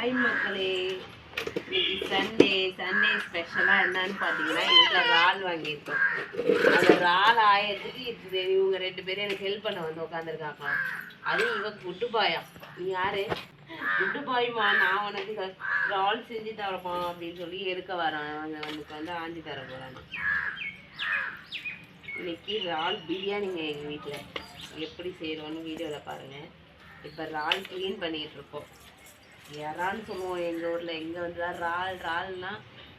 Hi மக்களே, இன்னைக்கு Sunday ஸ்பெஷலாக என்னன்னு பார்த்தீங்கன்னா எங்கள் வீட்டில் இறால் வாங்கியிருக்கோம். அந்த இறால் ஆயத்துக்கு இது இவங்க 2 பேரும் எனக்கு ஹெல்ப் பண்ண வந்து உட்காந்துருக்காங்க. அதுவும் இவன் குட்டு பாயா. நீ யாரு? குட்டு பாயுமா, நான் உனக்கு இறால் செஞ்சு தரப்பா அப்படின்னு சொல்லி எடுக்க வரான். அவனுக்கு வந்து ஆஞ்சி தர போகிறான். இன்னைக்கு இறால் பிரியாணிங்க எங்கள் வீட்டில். எப்படி செய்கிறோன்னு வீடியோவில் பாருங்கள். இப்போ இறால் க்ளீன் பண்ணிகிட்டு இருக்கோம். இறான்னு சொல்லுவோம் எங்கள் ஊரில். எங்கே வந்து இறால்னா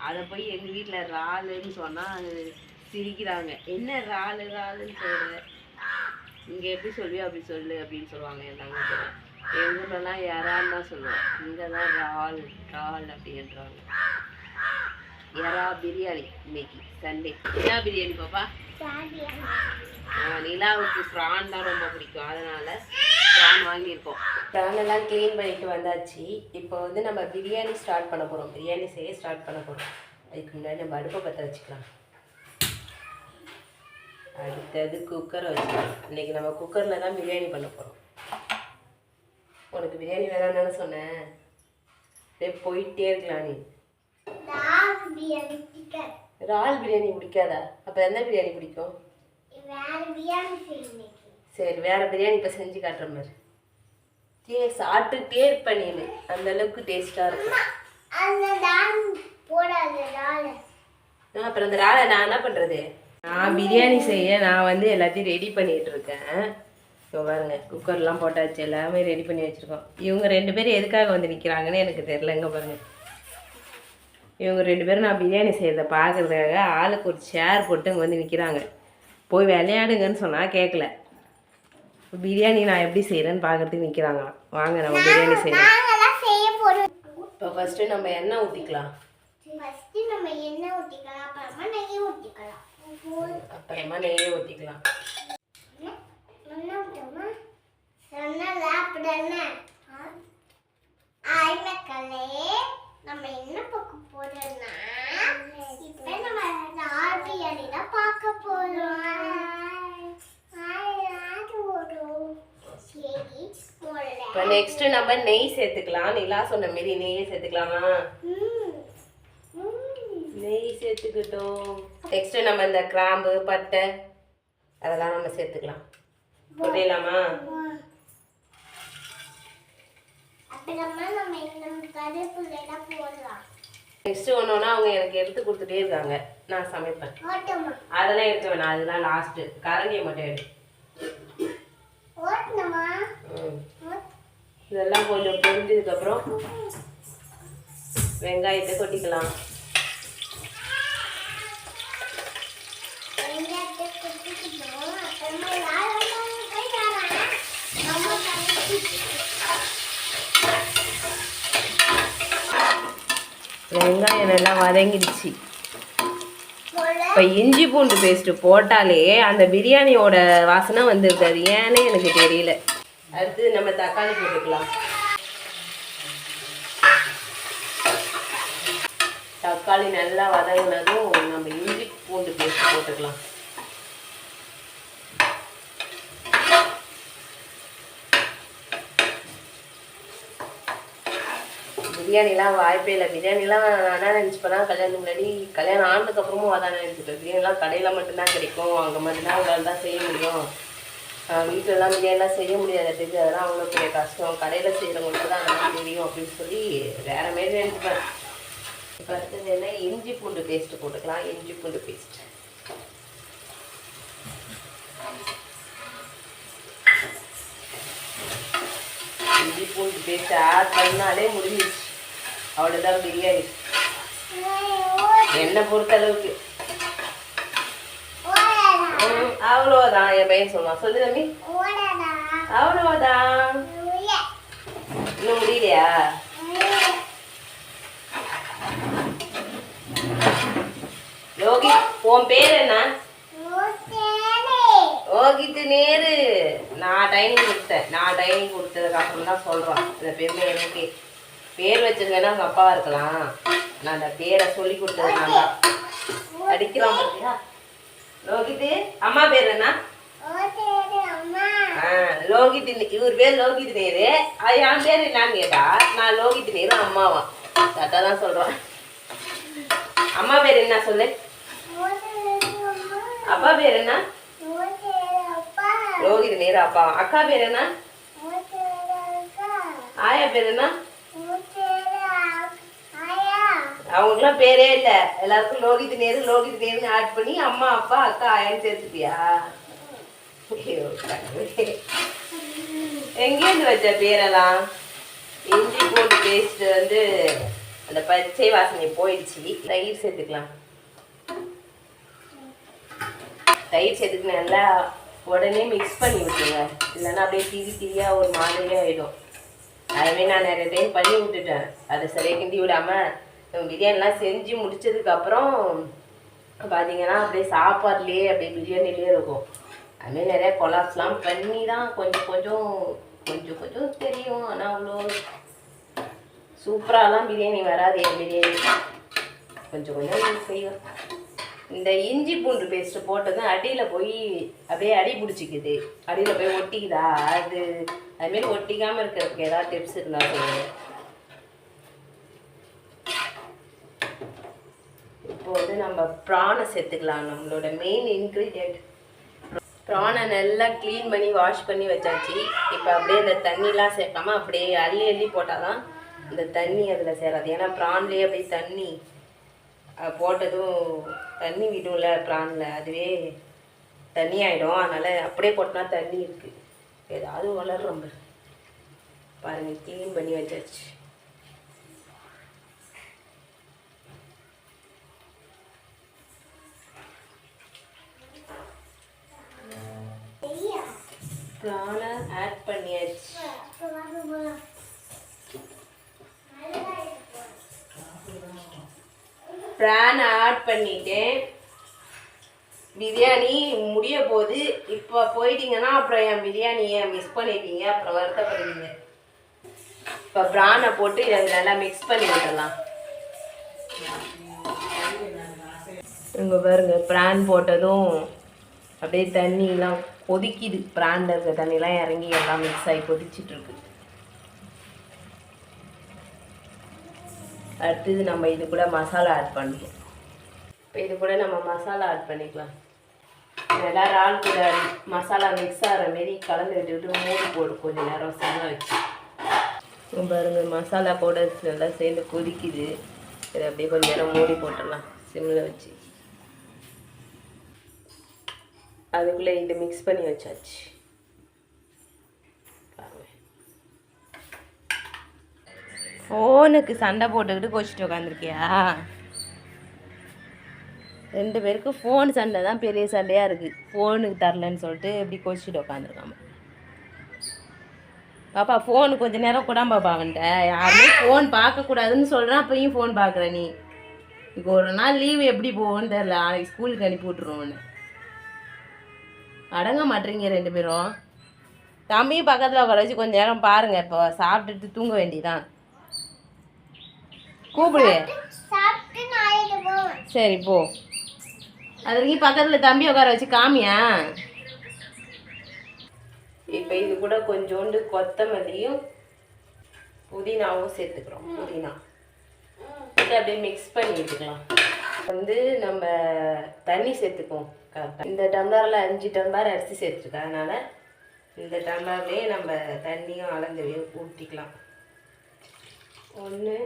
அதை போய் எங்கள் வீட்டில் இறாலுன்னு சொன்னால் சிரிக்கிறாங்க. என்ன இறாலுன்னு சொல்கிற, இங்கே எப்படி சொல்வியோ அப்படி சொல்லு அப்படின்னு சொல்லுவாங்க எல்லாமே. எங்கள் ஊர்லலாம் இறான்னு தான் சொல்லுவோம், இங்கே தான் இறால் அப்படின்றாங்க. இறா பிரியாணி இன்னைக்கு சண்டே. என்ன பிரியாணி பாப்பா? நிலாவுக்கு ப்ரான் தான் ரொம்ப பிடிக்கும், அதனால ப்ரான் வாங்கியிருக்கோம். ப்ரான் எல்லாம் க்ளீன் பண்ணிட்டு வந்தாச்சு. இப்போ வந்து நம்ம பிரியாணி ஸ்டார்ட் பண்ண போகிறோம். பிரியாணி செய்ய ஸ்டார்ட் பண்ண போகிறோம். அதுக்கு முன்னாடி நம்ம அடுப்பை பற்ற வச்சுக்கலாம். அடுத்தது குக்கரை வச்சுக்கலாம். இன்றைக்கி நம்ம குக்கரில் தான் பிரியாணி பண்ண போகிறோம். உனக்கு பிரியாணி வேணான்னு சொன்னேன், போயிட்டே இருக்கலாம். நீ இறால் பிரியாணி பிடிக்காதா? அப்போ என்ன பிரியாணி பிடிக்கும்? சரி, வேற பிரியாணி இப்போ செஞ்சு காட்டுற மாதிரி சாப்பிட்டுட்டே இருப்பேன் நீ. அந்த அளவுக்கு டேஸ்டாக இருக்கும். அப்புறம் அந்த இறாலை நான் என்ன பண்ணுறது? நான் பிரியாணி செய்ய நான் வந்து எல்லாத்தையும் ரெடி பண்ணிட்டு இருக்கேன். இப்போ பாருங்க, குக்கர்லாம் போட்டாச்சு, எல்லாமே ரெடி பண்ணி வச்சுருக்கோம். இவங்க 2 பேரும் எதுக்காக வந்து நிற்கிறாங்கன்னு எனக்கு தெரிலங்க. பாருங்கள், இவங்க 2 பேரும் நான் பிரியாணி செய்கிறத பார்க்குறதுக்காக ஆளுக்கு ஒரு சேர் போட்டு இங்கே வந்து நிற்கிறாங்க. போய் விளையாடுங்கன்னு சொன்னால் கேட்கல. பிரியாணி நான் எப்படி செய்கிறேன்னு பார்க்குறதுக்கு நிற்கிறாங்களாம். வாங்க நம்ம பிரியாணி செய்யலாம். இப்போ ஃபஸ்ட்டு நம்ம எண்ணெய் ஊற்றிக்கலாம். அப்புறமா நெய்யை ஊற்றிக்கலாம். நம்ம என்ன பார்க்க போறோம்னா, இப்போ நம்ம இறால் பிரியாணி தான் பார்க்க போறோம். இப்போ நெக்ஸ்ட்டு நம்ம நெய் சேர்த்துக்கலாம். நிலா சொன்ன மாரி நெய்யை சேர்த்துக்கலாமா? நெய் சேர்த்துக்கிட்டோம். நெக்ஸ்ட்டு நம்ம இந்த கிராம்பு, பட்டை அதெல்லாம் நம்ம சேர்த்துக்கலாம். போடலாமா? நெக்ஸ்ட் ஒன்னொன்னா அவங்க எனக்கு எடுத்து கொடுத்துட்டே இருக்காங்க, நான் சமைப்பேன். அதெல்லாம் எடுக்க வேணாம், அதெல்லாம் லாஸ்ட்டு. கரண்டியை மட்டும் எடு. இதெல்லாம் கொஞ்சம் பொரிஞ்சதுக்கப்புறம் வெங்காயத்தை கொட்டிக்கலாம். வெங்காயம் நல்லா வதங்கிடுச்சு. இப்போ இஞ்சி பூண்டு பேஸ்ட்டு போட்டாலே அந்த பிரியாணியோட வாசனை வந்துருது. அது ஏன்னே எனக்கு தெரியல. அடுத்து நம்ம தக்காளி போட்டுக்கலாம். தக்காளி நல்லா வதங்கினதும் நம்ம இஞ்சி பூண்டு பேஸ்ட் போட்டுக்கலாம். பிரியாணிலாம் வாய்ப்பே இல்லை. பிரியாணிலாம் நான் என்ன நினச்சிப்பேன்னா, கல்யாணத்துக்கு முன்னாடி கல்யாணம் ஆனதுக்கப்புறமும் அதான் நினச்சிப்பேன். பிரியாணிலாம் கடையில் மட்டும்தான் கிடைக்கும், அங்கே மட்டும்தான் அவங்களால தான் செய்ய முடியும். வீட்டிலலாம் பிரியாணிலாம் செய்ய முடியாது, அதெல்லாம் அவ்வளோ பெரிய கஷ்டம். கடையில் செய்கிறவங்களுக்கு தான் அதெல்லாம் தெரியும் அப்படின்னு சொல்லி வேறு மாரி நினச்சிப்பேன். இப்போ அடுத்தது என்ன, இஞ்சி பூண்டு பேஸ்ட்டு போட்டுக்கலாம். இஞ்சி பூண்டு பேஸ்ட் இஞ்சி பூண்டு பேஸ்ட் ஆட் பண்ணாலே முடிஞ்சிச்சு, அவ்வளோதான் பிரியாணி என்னை பொறுத்தளவுக்கு. அவ்வளோதான். என் பையன் சொன்னான், சொல்லு தம்பி. அவ்வளோதான். இன்னும் முடியலையா? யோகி, உன் பேர் என்ன? யோகித்து நேரு. நான் ட்ரைனிங் கொடுத்ததுக்கு அப்புறம் தான் சொல்கிறான். இந்த பெருமை எனக்கு. பேர் வச்சிருக்கேன்னா அவங்க அப்பாவா இருக்கலாம், நான் அந்த பேரை சொல்லி கொடுத்ததுனால தான். அடிக்கலாம் பார்த்தியா? யோகித்து, அம்மா பேர் என்ன? லோகித் இவர் பேர் லோகித் நேரு. என் பேர் என்னன்னு கேட்டா நான் லோகித் நேரு அம்மாவா கரெக்டாக தான் சொல்கிறோம். அம்மா பேர் என்ன சொல்லு? அப்பா பேர் என்ன? லோகித் நேரு அப்பா. அக்கா பேர் என்ன? ஆயா பேர் என்ன? அவங்களுக்குலாம் பேரே இல்லை. எல்லாருக்கும் லோகித் நேருன்னு ஆட் பண்ணி அம்மா அப்பா அக்கா ஆயான்னு சேர்த்துப்பியா? எங்கேருந்து வச்ச பேரெல்லாம்? இஞ்சி பூண்டு பேஸ்ட் வந்து அந்த பச்சை வாசனை போயிடுச்சு. தயிர் சேர்த்துக்கலாம். தயிர் சேர்த்துக்கு நல்லா உடனே மிக்ஸ் பண்ணி விட்டுருங்க. இல்லைன்னா அப்படியே திரியாக ஒரு மாதிரியே ஆகிடும். அதுவே நான் நிறைய டைம் பண்ணி விட்டுட்டேன். அதை சரியாக கிண்டி விடாமல் பிரியாணிலாம் செஞ்சு முடிச்சதுக்கப்புறம் பார்த்தீங்கன்னா அப்படியே சாப்பாடுலேயே அப்படியே பிரியாணிலேயே இருக்கும். அதுமாரி நிறையா கொலாப்ஸ்லாம் பண்ணி தான் கொஞ்சம் தெரியும். ஆனால் அவ்வளோ சூப்பராகலாம் பிரியாணி வராது. என் பிரியாணி கொஞ்சம் செய்வேன். இந்த இஞ்சி பூண்டு பேஸ்ட்டு போட்டதும் அடியில் போய் அப்படியே அடி பிடிச்சிக்குது. அடியில் போய் ஒட்டிக்குதா? அதுமாரி ஒட்டிக்காமல் இருக்கிறதுக்கு ஏதாவது டிப்ஸ் இருந்தால் சொல்லுங்கள். இப்போ வந்து நம்ம ப்ரானை சேர்த்துக்கலாம். நம்மளோட மெயின் இன்க்ரீடியன்ட் ப்ரானை நல்லா க்ளீன் பண்ணி வாஷ் பண்ணி வச்சாச்சு. இப்போ அப்படியே இந்த தண்ணிலாம் சேர்க்காம அப்படியே அள்ளி போட்டால் தான் இந்த தண்ணி அதில் சேராது. ஏன்னா ப்ரான்லேயே அப்படியே தண்ணி போட்டதும் தண்ணி விடும்ல ப்ரானில், அதுவே தண்ணி ஆகிடும். அதனால் அப்படியே போட்டோன்னா தண்ணி இருக்குது. ஏதாவது வளர்றோம் பாருங்கள். க்ளீன் பண்ணி வச்சாச்சு. ப்ரானை ஆட் பண்ணியாச்சு. ப்ரான் ஆட் பண்ணிட்டேன். பிரியாணி முடிய போது. இப்போ போயிட்டீங்கன்னா அப்புறம் என் பிரியாணியை மிஸ் பண்ணிட்டீங்க, அப்புறம் வருத்தப்படுவீங்க. இப்போ ப்ரானை போட்டு இதை நல்லா மிக்ஸ் பண்ணி விட்டுடலாம். இங்கே பாருங்க, ப்ரான் போட்டதும் அப்படியே தண்ணியெலாம் கொதிக்குது. ப்ரானில் இருக்க தண்ணிலாம் இறங்கி எல்லாம் மிக்ஸ் ஆகி கொதிச்சிட்ருக்கு. அடுத்தது நம்ம இது கூட மசாலா ஆட் பண்ணணும். இப்போ இது கூட நம்ம மசாலா ஆட் பண்ணிக்கலாம். நல்லா இறால் கூட மசாலா மிக்ஸ் ஆகிற மாரி கலந்து விட்டுக்கிட்டு மூடி போடு கொஞ்சம் நேரம் சிம்மில் வச்சு. பாருங்க, மசாலா கூட நல்லா சேர்ந்து கொதிக்குது. இதை அப்படியே கொஞ்சம் நேரம் மூடி போட்டுடலாம் சிம்மில் வச்சு. அதுக்குள்ளே இது மிக்ஸ் பண்ணி வச்சாச்சு. ஃபோனுக்கு சண்டை போட்டுக்கிட்டு கோச்சிட்டு உட்காந்துருக்கியா? 2 பேருக்கும் ஃபோன் சண்டை தான் பெரிய சண்டையாக இருக்குது. ஃபோனுக்கு தரலன்னு சொல்லிட்டு எப்படி கோச்சிட்டு உட்காந்துருக்காம. பாப்பா ஃபோனு கொஞ்சம் நேரம் கூடாம பாப்பா. அவன்கிட்ட யாருமே ஃபோன் பார்க்கக்கூடாதுன்னு சொல்கிறான், அப்பயும் ஃபோன் பார்க்குற நீ. இப்போ ஒரு நாள் லீவு எப்படி போவோன்னு தெரில. நாளைக்கு ஸ்கூலுக்கு அனுப்பி விட்ருவோன்னு அடங்க மாட்டேறீங்க 2 பேரும். தம்பியும் பக்கத்தில் உட்கார வச்சு கொஞ்சம் நேரம் பாருங்கள். இப்போ சாப்பிட்டுட்டு தூங்க வேண்டியதான். கூப்பிடு. சரி போ. அது வரைக்கும் பக்கத்தில் தம்பி உட்கார வச்சு காமியா. இப்போ இது கூட கொஞ்சோண்டு கொத்தமல்லியும் புதினாவும் சேர்த்துக்கிறோம். புதினா இதை அப்படியே மிக்ஸ் பண்ணி விட்டுக்கலாம். வந்து நம்ம தண்ணி சேர்த்துக்குவோம் கரெக்டாக. இந்த டம்ளரில் 5 டம்ளர் அரிசி சேர்த்துருக்கேன். அதனால் இந்த டம்ளர்லேயே நம்ம தண்ணியும் அளந்து ஊற்றிக்கலாம். 1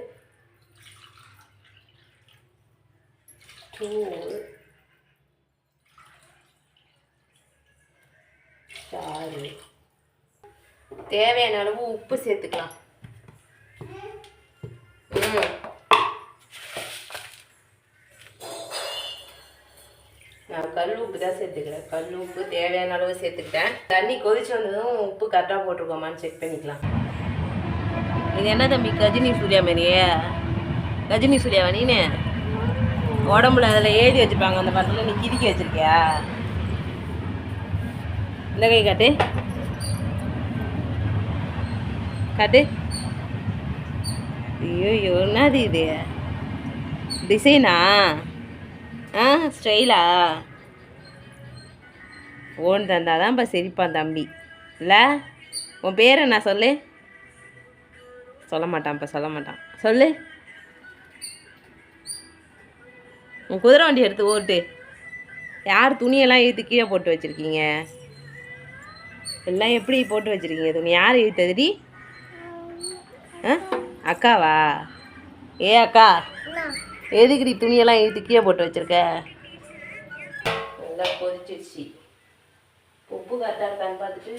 2 6 தேவையான அளவு உப்பு சேர்த்துக்கலாம். நான் கல் உப்பு தான் சேர்த்துக்கிறேன். கல் உப்பு தேவையான அளவு சேர்த்துக்கிட்டேன். தண்ணி கொதிச்சு வந்ததும் உப்பு கரெக்டாக போட்டிருக்கோமான்னு செக் பண்ணிக்கலாம். இது என்ன தம்பி கஜினி சூர்யா மாதிரியே? கஜினி சூர்யாவா நீனு? உடம்புல அதில் எழுதி வச்சுருப்பாங்க அந்த படத்தில், நீ கிறுக்கி வச்சுருக்கியா? இந்த கை காட்டு காட்டு. ஐயோ என்னது இது டிசைனா? ஸ்டைலா? ஃபோன் தந்தாதான் இப்போ சிரிப்பான் தம்பி இல்லை. உன் பேரை நான் சொல்லு. சொல்ல மாட்டான், இப்போ சொல்ல மாட்டான். சொல்லு. உன் குதிரை வண்டி எடுத்து ஓட்டு. யார் துணியெல்லாம் இழுத்து கீழே போட்டு வச்சுருக்கீங்க? எல்லாம் எப்படி போட்டு வச்சுருக்கீங்க துணி? யார் இழுத்ததுடி? ஆ, அக்காவா? ஏ அக்கா, எதுக்குடி துணியெல்லாம் இழுத்து கீழே போட்டு வச்சுருக்க? நல்லா கொதிச்சிடுச்சு. உப்பு கரெக்டாக இருக்கான்னு பார்த்துட்டு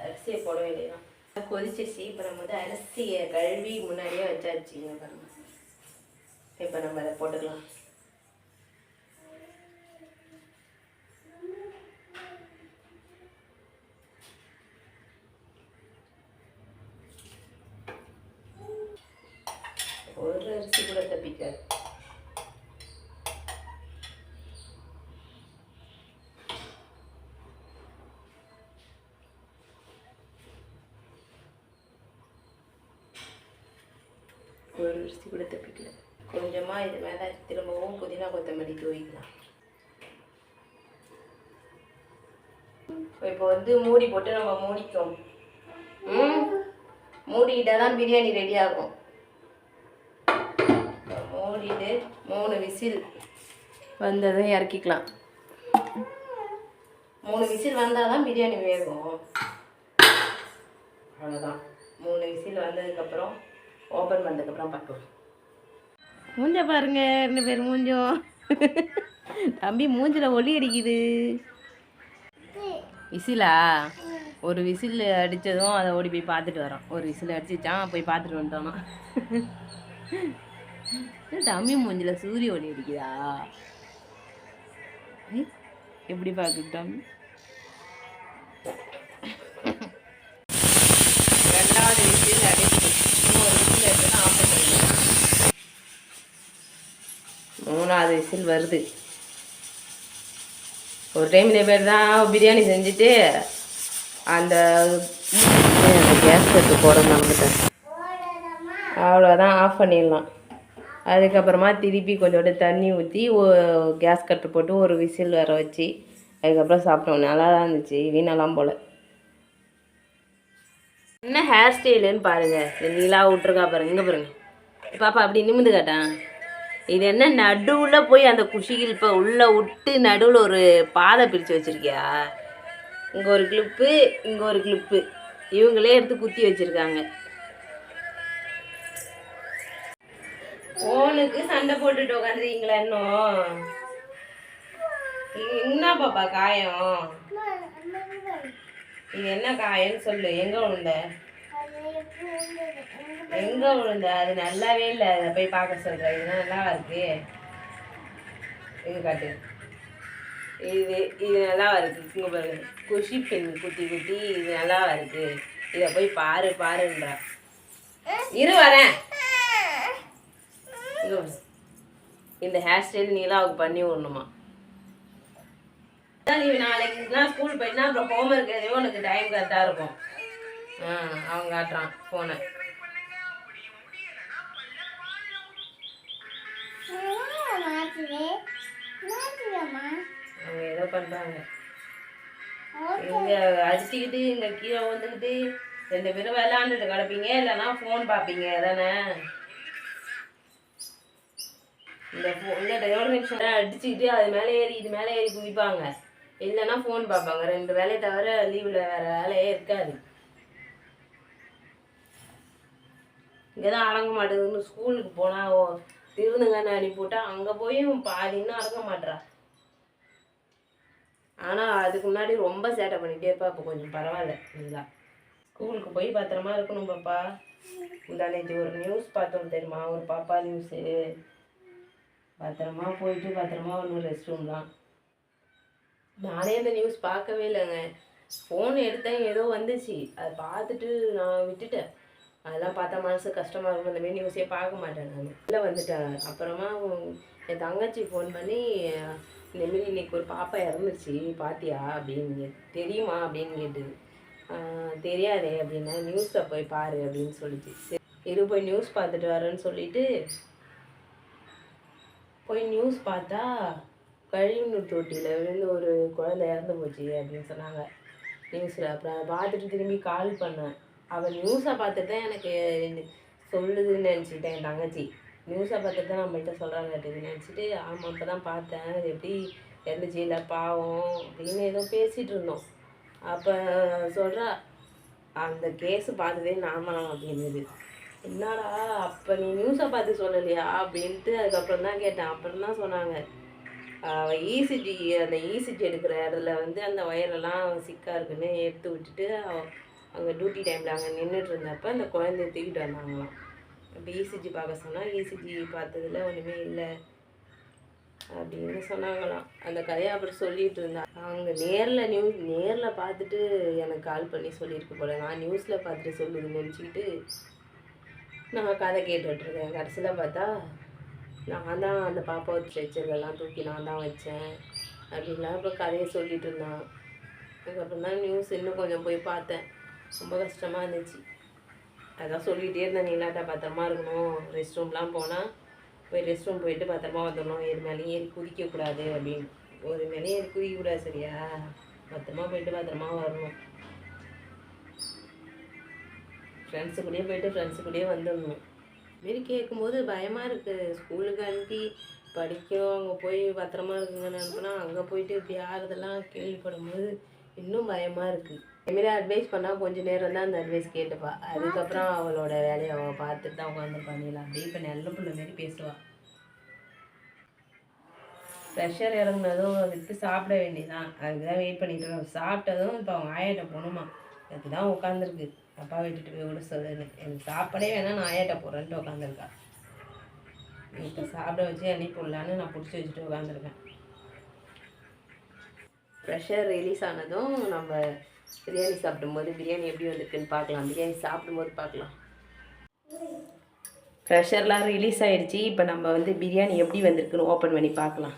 அரிசியை போட வேண்டியதான். கொதிச்சிடுச்சு. இப்போ நம்ம வந்து அரிசியை கழுவி முன்னாடியே வச்சாச்சுங்க பாருங்க. இப்போ நம்ம அதை போட்டுக்கலாம். ஒரு அரிசி கூட தப்பிக்காது. ஒரு அரிசி கூட தப்பிக்கல. கொஞ்சமாக இது மேலே திரும்பவும் புதினா கொத்தமல்லி தூவிக்கலாம். இப்போ வந்து மூடி போட்டு நம்ம மூடிக்கும். மூடிக்கிட்டால் தான் பிரியாணி ரெடி ஆகும். மூடிட்டு 3 விசில் வந்ததும் இறக்கிக்கலாம். 3 விசில் வந்தால் தான் பிரியாணி வேகும். அவ்வளோதான். 3 விசில் வந்ததுக்கப்புறம் ஓப்பன் பண்ணதுக்கப்புறம் பார்க்கலாம். மூஞ்ச பாருங்க, 2 பேர் மூஞ்சோம். தம்பி மூஞ்சில் ஒளி அடிக்குது. விசிலா? ஒரு விசில் அடித்ததும் அதை ஓடி போய் பார்த்துட்டு வரோம். ஒரு விசில் அடிச்சிச்சான், போய் பார்த்துட்டு வந்துட்டோமா. தம்பி மூஞ்சில் சூரிய ஒளி அடிக்குதா? எப்படி பார்க்குது தம்பி? 2வது விசில் அடிச்சு 3 விசில் எடுத்துனா ஆஃப் பண்ணிடலாம். 3வது விசில் வருது. ஒரு டைம் இதே பேர் தான் பிரியாணி செஞ்சுட்டு அந்த கேஸ் கட்டு போட மறந்துட்டேன். அவ்வளோதான், ஆஃப் பண்ணிடலாம். அதுக்கப்புறமா திருப்பி கொஞ்சோண்டு தண்ணி ஊற்றி கேஸ் கட்டு போட்டு ஒரு விசில் வர வச்சு அதுக்கப்புறம் சாப்பிட்டோம். நல்லா தான் இருந்துச்சு, வீணெல்லாம் போல். என்ன ஹேர் ஸ்டைலுன்னு பாருங்கள். இந்த நீலா விட்ருக்கா பாருங்க. இங்கே பாருங்க பாப்பா, அப்படி நிமிந்து காட்டான். இது என்ன நடுவில் போய் அந்த குஷிகள் இப்போ உள்ளே விட்டு நடுவில் ஒரு பாதை பிரித்து வச்சுருக்கியா? இங்கே ஒரு கிளிப்பு, இங்கே ஒரு கிளிப்பு. இவங்களே எடுத்து குத்தி வச்சுருக்காங்க. ஃபோனுக்கு சண்டை போட்டுட்டு உட்காந்துருக்கீங்களா இன்னும்? என்ன பாப்பா காயம்? இது என்ன காயன்னு சொல்லு. எங்கே விழுந்த? எங்கே விழுந்த? அது நல்லாவே இல்லை. அதை போய் பார்க்க சொல்கிறேன். இதுதான் நல்லாவா இருக்கு? இது காட்டு. இது நல்லாவா இருக்கு? இங்கே பாருங்க, குஷி பெண் குத்தி குத்தி. இது நல்லாவா இருக்கு? இதை போய் பாருன்றா. இரு வரேன். இந்த ஹேர் ஸ்டைல் நீலாவுக்கு பண்ணி விடணுமா? நீ நாளைக்குலாம் ஸ்கூல் போயிட்டுனா அப்புறம் ஹோம்ஒர்க் எதுவும் உனக்கு டைம் கரெக்டாக இருக்கும். அவங்க காட்டுறான் ஃபோனை. அவங்க ஏதோ பண்ணுறாங்க. இங்கே அடிச்சுக்கிட்டு இங்கே கீழே வந்துக்கிட்டு 2 பேரும் விளையாண்டுட்டு கிடப்பீங்க, இல்லைன்னா ஃபோன் பார்ப்பீங்க தானே. இந்த எவ்வளோ நிமிஷம் அடிச்சுக்கிட்டு அது மேலே ஏறி இது மேலே ஏறி குதிப்பாங்க, இல்லைன்னா ஃபோன் பார்ப்பாங்க. 2 வேலையை தவிர லீவில் வேறு வேலையே இருக்காது. இங்கே தான் அடங்க மாட்டேங்குதுன்னு ஸ்கூலுக்கு போனால் திருந்துங்கன்னு அனுப்பிவிட்டா அங்கே போய் பாதின்னு அடங்க மாட்டேறா. ஆனால் அதுக்கு முன்னாடி ரொம்ப சேட்டை பண்ணிகிட்டே இருப்பா. இப்போ கொஞ்சம் பரவாயில்ல. இல்லை, ஸ்கூலுக்கு போய் பத்திரமா இருக்கணும் பாப்பா. நேற்று ஒரு நியூஸ் பார்த்தோம் தெரியுமா? ஒரு பாப்பா நியூஸு. பத்திரமா போயிட்டு பத்திரமா ஒன்று ரெஸ்ட் ரூம் தான். நானே இந்த நியூஸ் பார்க்கவே இல்லைங்க. ஃபோன் எடுத்தேன், ஏதோ வந்துச்சு, அதை பார்த்துட்டு நான் விட்டுட்டேன். அதெல்லாம் பார்த்தா மனசு கஷ்டமாக இருக்கும். இந்தமாரி நியூஸே பார்க்க மாட்டேன் நான். இல்லை வந்துட்டேன். அப்புறமா என் தங்கச்சி ஃபோன் பண்ணி, இந்தமாரி இன்னைக்கு ஒரு பாப்பா இறந்துருச்சு பாத்தியா அப்படின்னு. தெரியுமா அப்படின்னு கேட்டுது. தெரியாதே அப்படின்னா, நியூஸில் போய் பாரு அப்படின்னு சொல்லிச்சு. சரி இரு போய் நியூஸ் பார்த்துட்டு வரேன்னு சொல்லிட்டு போய் நியூஸ் பார்த்தா கழிவுநீர் தொட்டியில் விழுந்து ஒரு குழந்தை இறந்து போச்சு அப்படின்னு சொன்னாங்க நியூஸில். அப்புறம் பார்த்துட்டு திரும்பி கால் பண்ணேன். அவள் நியூஸை பார்த்துட்டு தான் எனக்கு சொல்லுதுன்னு நினச்சிக்கிட்டேன். என் தங்கச்சி நியூஸை பார்த்துட்டு தான் நம்மள்கிட்ட சொல்கிறாங்கட்டுன்னு நினச்சிட்டு ஆமாம் அப்போ தான் பார்த்தேன் அது எப்படி இறந்துச்சு இல்லை பாவம் அப்படின்னு ஏதோ பேசிகிட்டு இருந்தோம். அப்போ சொல்கிறா அந்த கேஸு பார்த்ததே நார்மலாம் அப்படின்னுது. என்னடா அப்போ நீ நியூஸை பார்த்து சொல்லலையா அப்படின்ட்டு அதுக்கப்புறம் தான் கேட்டேன். அப்புறம் தான் சொன்னாங்க இசிஜி அந்த இசிஜி எடுக்கிற இடத்துல வந்து அந்த வயரெல்லாம் சிக்காக இருக்குன்னு எடுத்து விட்டுட்டு அவங்க டியூட்டி டைமில் அங்கே நின்றுட்டு இருந்தப்போ அந்த குழந்தைய தூக்கிட்டு வந்தாங்களாம். அப்போ இசிஜி பார்க்க சொன்னால் இசிஜி பார்த்ததில் ஒன்றுமே இல்லை அப்படின்னு சொன்னாங்களாம். அந்த கதையை அப்புறம் சொல்லிகிட்டு இருந்தா. அவங்க நேரில் பார்த்துட்டு எனக்கு கால் பண்ணி சொல்லியிருக்கு போல. நான் நியூஸில் பார்த்துட்டு சொல்லுதுன்னு நினச்சிக்கிட்டு நான் கதை கேட்டுட்ருக்கேன். கடைசியில் பார்த்தா நான் தான் அந்த பாப்பாவை ஸ்ட்ரெச்சர்லாம் தூக்கி நான் தான் வச்சேன் அப்படின்லாம் அப்புறம் கதையை சொல்லிகிட்டு இருந்தான். அதுக்கப்புறம் தான் நியூஸ் இன்னும் கொஞ்சம் போய் பார்த்தேன். ரொம்ப கஷ்டமாக இருந்துச்சு. அதான் சொல்லிகிட்டே இருந்தேன் நீலாட்டா பத்திரமா இருக்கணும், ரெஸ்ட் ரூம்லாம் போனால் போய் ரெஸ்ட் ரூம் போயிட்டு பத்திரமா வந்துடணும், எது மேலேயும் ஏறி குதிக்கக்கூடாது அப்படின்னு. ஒரு மேலேயும் ஏறி குதிக்கக்கூடாது சரியா, பத்திரமா போயிட்டு பத்திரமா வரணும். ஃப்ரெண்ட்ஸு கூடயே போயிட்டு ஃப்ரெண்ட்ஸு கூடயே வந்துடணும். இதுமாரி கேட்கும்போது பயமாக இருக்குது. ஸ்கூலுக்கு அனுப்பி படிக்கும் அங்கே போய் பத்திரமா இருக்குங்கன்னு அனுப்புனா அங்கே போயிட்டு இப்படி ஆறுதெல்லாம் கேள்விப்படும்போது இன்னும் பயமாக இருக்குது. இதுமாரி அட்வைஸ் பண்ணால் கொஞ்சம் நேரம் தான் அந்த அட்வைஸ் கேட்டுப்பா. அதுக்கப்புறம் அவளோட வேலையை அவள் பார்த்துட்டு தான் உட்காந்து பண்ணிடலாம். அப்படியே இப்போ நல்ல பிள்ளை மாரி பேசுவாள். ப்ரெஷர் இறங்குனதும் அதுக்கு சாப்பிட வேண்டியதான். அதுக்கு தான் வெயிட் பண்ணிட்டு இருக்கோம். சாப்பிட்டதும் இப்போ அவங்க ஆயாட்ட போகணுமா, அதுக்கு தான் உட்காந்துருக்கு. அப்பா விட்டுட்டு போய் விட சொல்லுன்னு. எனக்கு சாப்பாடே வேணாம் நான் ஆயாட்ட போகிறேன்ட்டு உட்காந்துருக்கா. இப்போ சாப்பிட வச்சு அனுப்பிடலான்னு நான் பிடிச்சி வச்சுட்டு உட்காந்துருக்கேன். ப்ரெஷர் ரிலீஸ் ஆனதும் நம்ம பிரியாணி சாப்பிடும்போது பிரியாணி எப்படி வந்திருக்குன்னு பார்க்கலாம். பிரியாணி சாப்பிடும்போது பார்க்கலாம். ப்ரெஷர்லாம் ரிலீஸ் ஆகிடுச்சி. இப்போ நம்ம வந்து பிரியாணி எப்படி வந்திருக்குன்னு ஓப்பன் பண்ணி பார்க்கலாம்.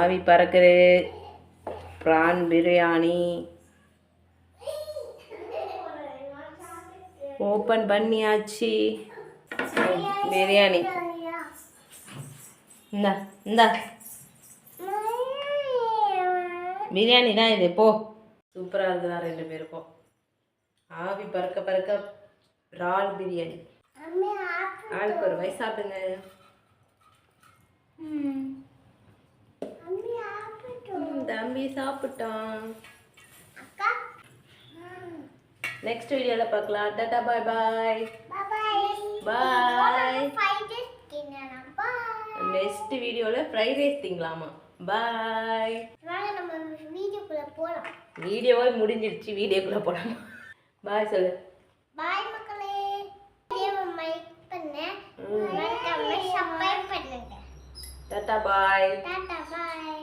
ஆவி பறக்குது. ப்ரான் பிரியாணி ஓப்பன் பண்ணியாச்சு. பிரியாணி இந்தா இந்தா பிரியாணி தான் இது. போ சூப்பராக இருக்குதா ரெண்டு பேருக்கும். ஆவி பறக்க பறக்க இறால் பிரியாணி. ஆளுக்கு ஒரு வயசு சாப்பிடுங்க. தம்பி சாப்பிட்டான். நெக்ஸ்ட் வீடியோவில் பார்க்கலாம். டாடா பாய் பாய் பாய். நெக்ஸ்ட் வீடியோவில் ஃப்ரைட் ரைஸ் திங்கலாமா. பாய். நம்ம வீடியோக்குள்ள போலாம். வீடியோவே முடிஞ்சிடுச்சு. வீடியோக்குள்ள போலாம். பாய் சொல்லு. பாய் மக்களே. வீடியோவை லைக் பண்ணு, மறக்காம சப்ஸ்கிரைப் பண்ணுங்க. டாடா பாய். டாடா பாய்.